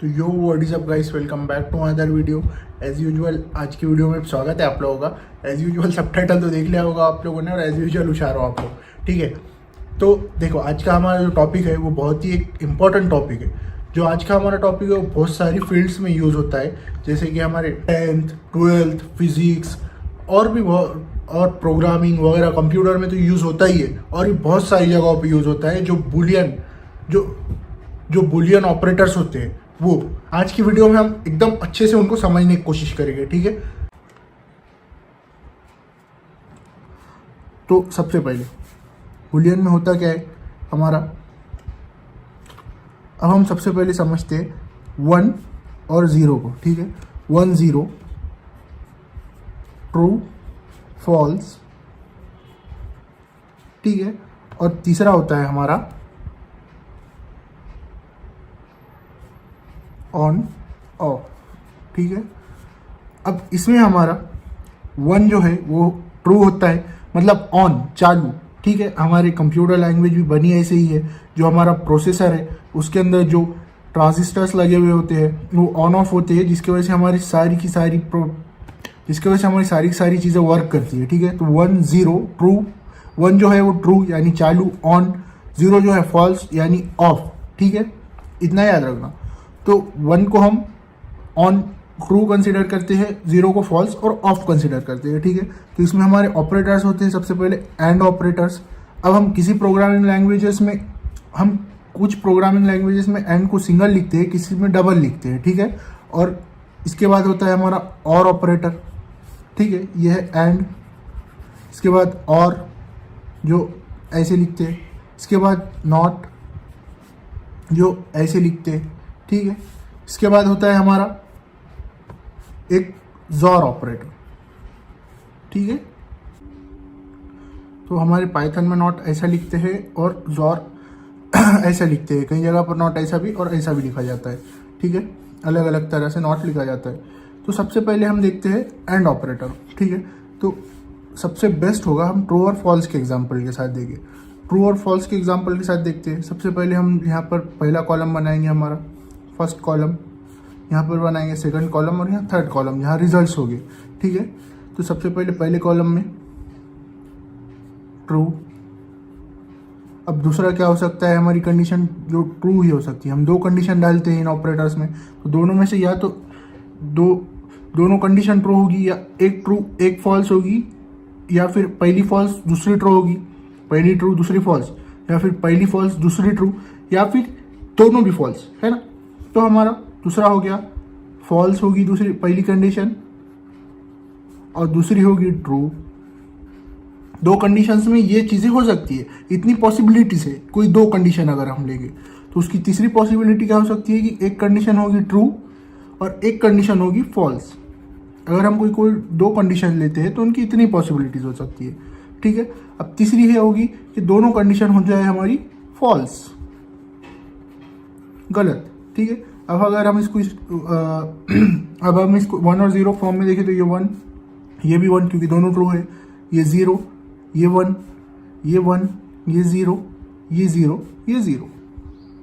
तो yo what is up guys, welcome back to another video. As usual आज की video में स्वागत है आप लोगों का। एज यूजुअल सबटाइटल तो देख लिया होगा आप लोगों ने और एज यूजुअल हुशार हो आप लोग, ठीक है। तो देखो आज का हमारा जो टॉपिक है वो बहुत ही एक इम्पॉर्टेंट टॉपिक है। जो आज का हमारा टॉपिक है वो बहुत सारी फील्ड्स में यूज़ होता है, जैसे कि हमारे 10th 12th फिजिक्स और भी बहुत और प्रोग्रामिंग वगैरह कंप्यूटर में तो यूज़ होता ही है, और भी बहुत सारी जगहों पे यूज़ होता है। जो बुलियन ऑपरेटर्स होते हैं वो आज की वीडियो में हम एकदम अच्छे से उनको समझने की कोशिश करेंगे, ठीक है। तो सबसे पहले बुलियन में होता क्या है हमारा, अब हम सबसे पहले समझते हैं 1 और 0 को, ठीक है। 1 0 ट्रू फॉल्स, ठीक है। और तीसरा होता है हमारा ऑन ऑफ, ठीक है। अब इसमें हमारा 1 जो है वो ट्रू होता है, मतलब ऑन चालू, ठीक है। हमारे कंप्यूटर लैंग्वेज भी बनी ऐसे ही है। जो हमारा प्रोसेसर है उसके अंदर जो ट्रांजिस्टर्स लगे हुए होते हैं वो ऑन ऑफ होते हैं, जिसकी वजह से हमारी सारी की सारी चीज़ें वर्क करती है, ठीक है। तो 1 0 ट्रू, 1 जो है वो ट्रू यानी चालू ऑन, 0 जो है फॉल्स यानी ऑफ, ठीक है। इतना याद रखना। तो 1 को हम ऑन ट्रू कंसिडर करते हैं, 0 को फॉल्स और ऑफ कंसिडर करते हैं, ठीक है। तो इसमें हमारे ऑपरेटर्स होते हैं सबसे पहले एंड ऑपरेटर्स। अब हम किसी प्रोग्रामिंग लैंग्वेजेस में कुछ प्रोग्रामिंग लैंग्वेजेस में एंड को सिंगल लिखते हैं, किसी में डबल लिखते हैं, ठीक है। और इसके बाद होता है हमारा और ऑपरेटर, ठीक है। यह है एंड। इसके बाद और जो ऐसे लिखते हैं, इसके बाद नॉट जो ऐसे लिखते हैं, ठीक है। इसके बाद होता है हमारा एक जॉर ऑपरेटर, ठीक है। तो हमारे पाइथन में नॉट ऐसा लिखते हैं और जॉर ऐसा लिखते हैं। कई जगह पर नॉट ऐसा भी और ऐसा भी लिखा जाता है, ठीक है। अलग अलग तरह से नॉट लिखा जाता है। तो सबसे पहले हम देखते हैं एंड ऑपरेटर, ठीक है। तो सबसे बेस्ट होगा हम ट्रू और फॉल्स के एग्जाम्पल के साथ देंगे। ट्रू और फॉल्स के एग्जाम्पल के साथ देखते हैं। सबसे पहले हम यहाँ पर पहला कॉलम बनाएंगे, हमारा फर्स्ट कॉलम, यहाँ पर बनाएंगे सेकंड कॉलम और यहाँ थर्ड कॉलम जहाँ रिजल्ट्स हो गए, ठीक है। तो सबसे पहले कॉलम में ट्रू। अब दूसरा क्या हो सकता है, हमारी कंडीशन जो ट्रू ही हो सकती है। हम 2 कंडीशन डालते हैं इन ऑपरेटर्स में, तो दोनों में से या तो दोनों कंडीशन ट्रू होगी, या एक ट्रू एक फॉल्स होगी, या फिर पहली फॉल्स दूसरी ट्रू होगी, पहली ट्रू दूसरी फॉल्स, या फिर पहली फॉल्स दूसरी ट्रू, या फिर दोनों भी फॉल्स, है ना। तो हमारा दूसरा हो गया फॉल्स होगी दूसरी पहली कंडीशन और दूसरी होगी ट्रू। 2 कंडीशंस में ये चीज़ें हो सकती है, इतनी पॉसिबिलिटीज है। कोई 2 कंडीशन अगर हम लेंगे तो उसकी तीसरी पॉसिबिलिटी क्या हो सकती है कि एक कंडीशन होगी ट्रू और एक कंडीशन होगी फॉल्स। अगर हम कोई 2 कंडीशन लेते हैं तो उनकी इतनी पॉसिबिलिटीज हो सकती है, ठीक है। अब तीसरी है होगी कि दोनों कंडीशन हो जाए हमारी फॉल्स, गलत, ठीक है। अब अगर हम इसको 1 और 0 फॉर्म में देखें तो ये 1, ये भी 1 क्योंकि दोनों ट्रू है, ये 0, ये 1, ये 1, ये 0, ये 0, ये 0,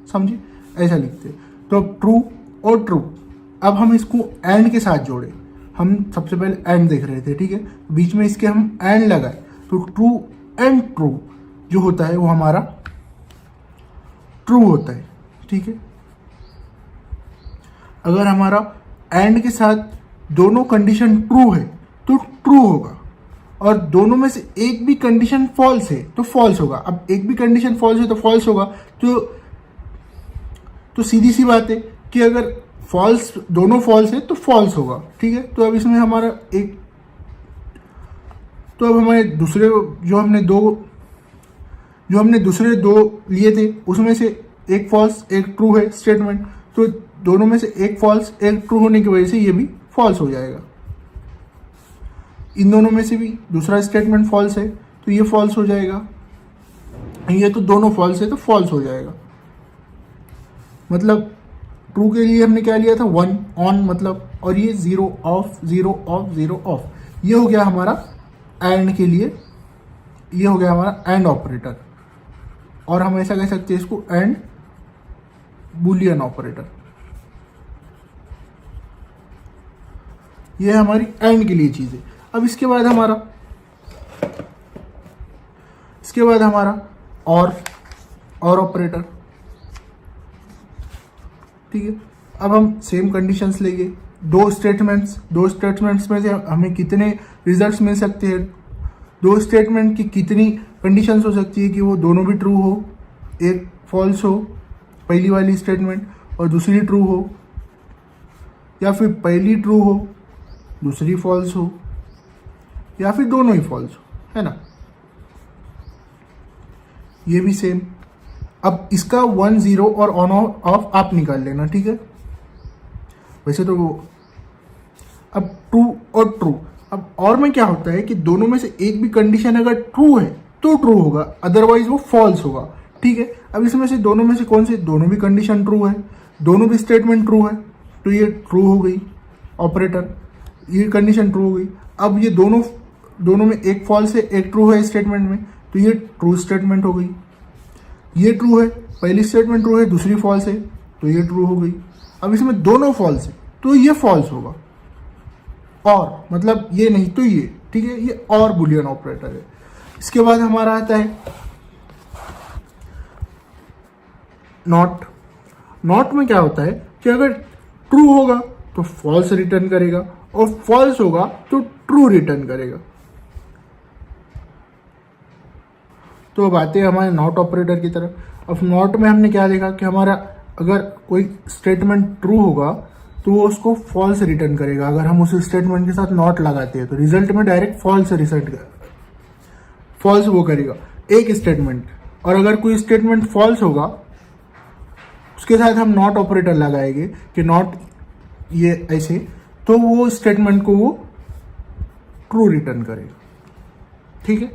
समझे, ऐसा लिखते हैं। तो अब ट्रू और ट्रू, अब हम इसको एंड के साथ जोड़े। हम सबसे पहले एंड देख रहे थे, ठीक है। बीच में इसके हम एंड लगाए तो ट्रू एंड ट्रू जो होता है वो हमारा ट्रू होता है, ठीक है। अगर हमारा एंड के साथ दोनों कंडीशन ट्रू है तो ट्रू होगा, और दोनों में से एक भी कंडीशन फॉल्स है तो फॉल्स होगा। अब एक भी कंडीशन फॉल्स है तो फॉल्स होगा। तो सीधी सी बात है कि अगर फॉल्स दोनों फॉल्स है तो फॉल्स होगा, ठीक है। तो अब इसमें हमारा तो अब हमारे दूसरे जो हमने दूसरे 2 लिए थे उसमें से एक फॉल्स एक ट्रू है स्टेटमेंट, तो दोनों में से एक फॉल्स एक ट्रू होने की वजह से ये भी फॉल्स हो जाएगा। इन दोनों में से भी दूसरा स्टेटमेंट फॉल्स है तो ये फॉल्स हो जाएगा। ये तो दोनों फॉल्स है तो फॉल्स हो जाएगा। मतलब ट्रू के लिए हमने क्या लिया था 1 ऑन, मतलब, और ये 0 ऑफ 0 ऑफ 0 ऑफ, ये हो गया हमारा एंड के लिए, ये हो गया हमारा एंड ऑपरेटर। और हम ऐसा कह सकते हैं इसको एंड बुलियन ऑपरेटर, ये हमारी एंड के लिए चीज़ है। अब इसके बाद हमारा और ऑपरेटर, ठीक है। अब हम सेम कंडीशंस लेंगे, दो स्टेटमेंट्स में से हमें कितने रिजल्ट्स मिल सकते हैं, दो स्टेटमेंट की कितनी कंडीशंस हो सकती है कि वो दोनों भी ट्रू हो, एक फॉल्स हो पहली वाली स्टेटमेंट और दूसरी ट्रू हो, या फिर पहली ट्रू हो दूसरी फॉल्स हो, या फिर दोनों ही फॉल्स हो, है ना। ये भी सेम। अब इसका 1 0 और ऑन ऑफ आप निकाल लेना, ठीक है। वैसे तो वो अब ट्रू और ट्रू, अब और में क्या होता है कि दोनों में से एक भी कंडीशन अगर ट्रू है तो ट्रू होगा, अदरवाइज वो फॉल्स होगा, ठीक है। अब इसमें से दोनों में से कौन से, दोनों भी कंडीशन ट्रू है, दोनों भी स्टेटमेंट ट्रू है, तो ये ट्रू हो गई ऑपरेटर, ये कंडीशन ट्रू हो गई। अब ये दोनों में एक फॉल्स है एक ट्रू है स्टेटमेंट में, तो ये ट्रू स्टेटमेंट हो गई। ये ट्रू है, पहली स्टेटमेंट ट्रू है दूसरी फॉल्स है, तो ये ट्रू हो गई। अब इसमें दोनों फॉल्स है तो ये फॉल्स होगा, और मतलब ये नहीं तो ये, ठीक है। ये और बुलियन ऑपरेटर है। इसके बाद हमारा आता है नॉट में क्या होता है कि अगर ट्रू होगा तो फॉल्स रिटर्न करेगा और फॉल्स होगा तो ट्रू रिटर्न करेगा। तो अब आते हैं हमारे नॉट ऑपरेटर की तरफ। अब नॉट में हमने क्या देखा कि हमारा अगर कोई स्टेटमेंट ट्रू होगा तो वो उसको फॉल्स रिटर्न करेगा। अगर हम उस स्टेटमेंट के साथ नॉट लगाते हैं तो रिजल्ट में डायरेक्ट फॉल्स वो करेगा एक स्टेटमेंट। और अगर कोई स्टेटमेंट फॉल्स होगा उसके साथ हम नॉट ऑपरेटर लगाएंगे कि नॉट ये ऐसे, तो वो स्टेटमेंट को वो ट्रू रिटर्न करेगा, ठीक है।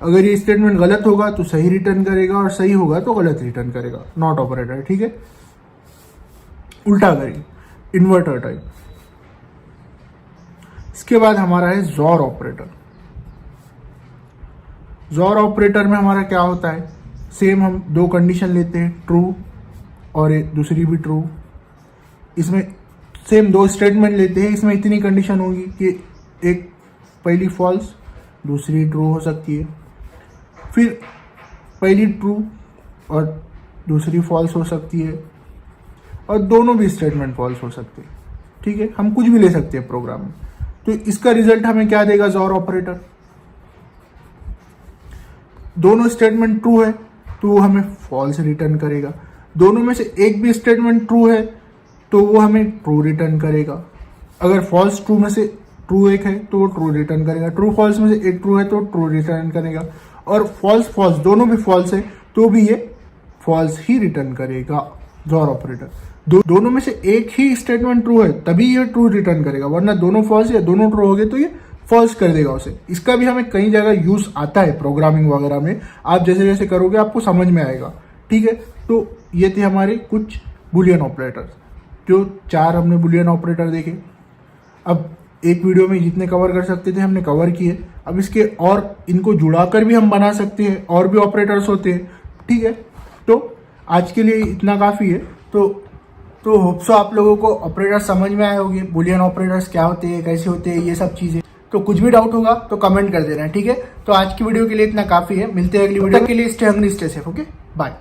अगर ये स्टेटमेंट गलत होगा तो सही रिटर्न करेगा और सही होगा तो गलत रिटर्न करेगा, नॉट ऑपरेटर, ठीक है। उल्टा करेंगे, इन्वर्टर टाइप। इसके बाद हमारा है जॉर ऑपरेटर। जॉर ऑपरेटर में हमारा क्या होता है, सेम हम दो कंडीशन लेते हैं, ट्रू और दूसरी भी ट्रू। इसमें सेम दो स्टेटमेंट लेते हैं, इसमें इतनी कंडीशन होगी कि एक पहली फॉल्स दूसरी ट्रू हो सकती है, फिर पहली ट्रू और दूसरी फॉल्स हो सकती है, और दोनों भी स्टेटमेंट फॉल्स हो सकते हैं, ठीक है। हम कुछ भी ले सकते हैं प्रोग्राम में। तो इसका रिजल्ट हमें क्या देगा जॉर ऑपरेटर, दोनों स्टेटमेंट ट्रू है तो वो हमें फॉल्स रिटर्न करेगा, दोनों में से एक भी स्टेटमेंट ट्रू है तो वो हमें ट्रू रिटर्न करेगा। अगर फॉल्स ट्रू में से ट्रू एक है तो वो ट्रू रिटर्न करेगा, ट्रू फॉल्स में से एक ट्रू है तो ट्रू रिटर्न करेगा, और फॉल्स दोनों भी फॉल्स है तो भी ये फॉल्स ही रिटर्न करेगा जॉर ऑपरेटर। दोनों में से एक ही स्टेटमेंट ट्रू है तभी ये ट्रू रिटर्न करेगा, वरना दोनों फॉल्स या दोनों ट्रू हो गए तो ये फॉल्स कर देगा उसे। इसका भी हमें कई जगह यूज आता है प्रोग्रामिंग वगैरह में, आप जैसे जैसे करोगे आपको समझ में आएगा, ठीक है। तो ये थे हमारे कुछ बुलियन ऑपरेटर, जो 4 हमने बुलियन ऑपरेटर देखे। अब एक वीडियो में जितने कवर कर सकते थे हमने कवर किए। अब इसके और इनको जुड़ाकर भी हम बना सकते हैं, और भी ऑपरेटर्स होते हैं, ठीक है। तो आज के लिए इतना काफ़ी है। तो होप सो आप लोगों को ऑपरेटर समझ में आए होंगे, बुलियन ऑपरेटर्स क्या होते हैं, कैसे होते हैं, ये सब चीज़ें। तो कुछ भी डाउट होगा तो कमेंट कर देना, ठीक है। तो आज की वीडियो के लिए इतना काफ़ी है, मिलते हैं अगली वीडियो के लिए। Stay hungry, stay safe, okay, bye.